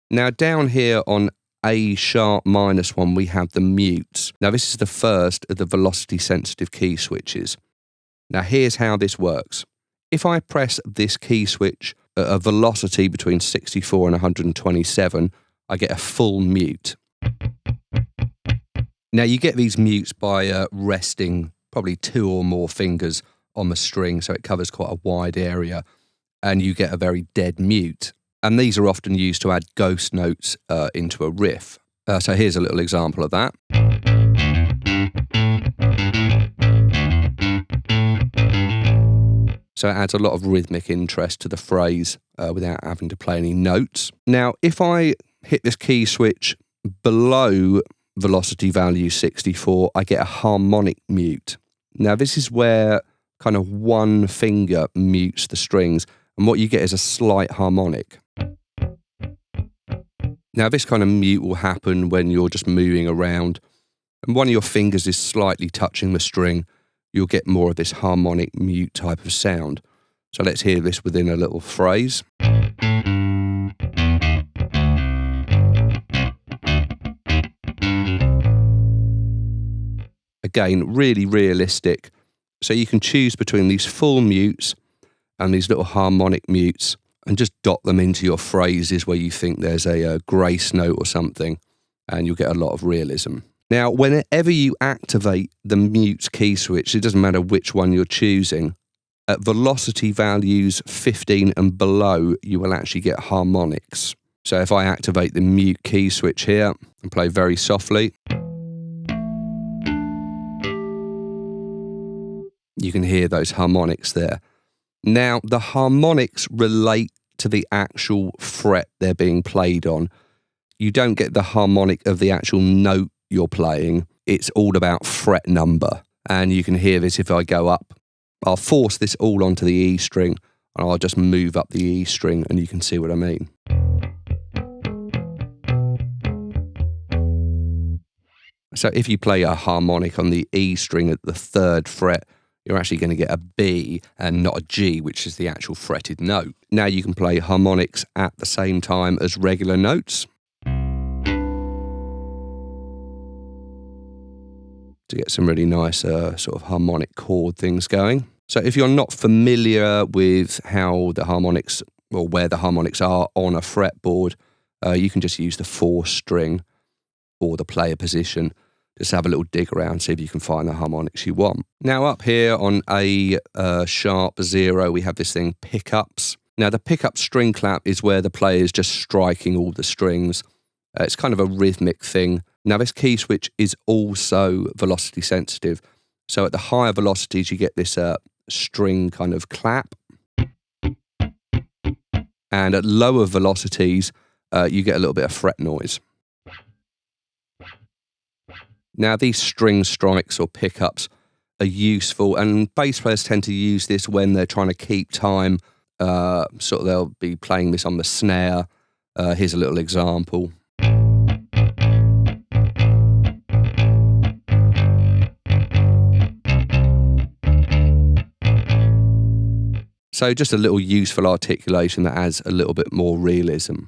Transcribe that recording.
Now down here on A sharp -1, we have the mutes. Now this is the first of the velocity sensitive key switches. Now here's how this works. If I press this key switch at a velocity between 64 and 127, I get a full mute. Now you get these mutes by resting probably 2 or more fingers on the string, so it covers quite a wide area, and you get a very dead mute. And these are often used to add ghost notes into a riff. So here's a little example of that. So it adds a lot of rhythmic interest to the phrase without having to play any notes. Now, if I hit this key switch below velocity value 64, I get a harmonic mute. Now, this is where kind of one finger mutes the strings, and what you get is a slight harmonic. Now, this kind of mute will happen when you're just moving around, and one of your fingers is slightly touching the string. You'll get more of this harmonic mute type of sound. So let's hear this within a little phrase. Again, really realistic. So you can choose between these full mutes and these little harmonic mutes and just dot them into your phrases where you think there's a grace note or something, and you'll get a lot of realism. Now, whenever you activate the mute key switch, it doesn't matter which one you're choosing, at velocity values 15 and below, you will actually get harmonics. So if I activate the mute key switch here and play very softly, you can hear those harmonics there. Now, the harmonics relate to the actual fret they're being played on. You don't get the harmonic of the actual note you're playing. It's all about fret number. And you can hear this if I go up. I'll force this all onto the E string, and I'll just move up the E string, and you can see what I mean. So if you play a harmonic on the E string at the 3rd fret, you're actually going to get a B and not a G, which is the actual fretted note. Now you can play harmonics at the same time as regular notes to get some really nice sort of harmonic chord things going. So if you're not familiar with how the harmonics, or where the harmonics are on a fretboard, you can just use the 4th string or the player position. Just have a little dig around, see if you can find the harmonics you want. Now up here on A sharp 0, we have this thing, pickups. Now the pickup string clap is where the player is just striking all the strings. It's kind of a rhythmic thing. Now this key switch is also velocity sensitive. So at the higher velocities, you get this string kind of clap. And at lower velocities, you get a little bit of fret noise. Now, these string strikes or pickups are useful, and bass players tend to use this when they're trying to keep time. Sort of they'll be playing this on the snare. Here's a little example. So just a little useful articulation that adds a little bit more realism.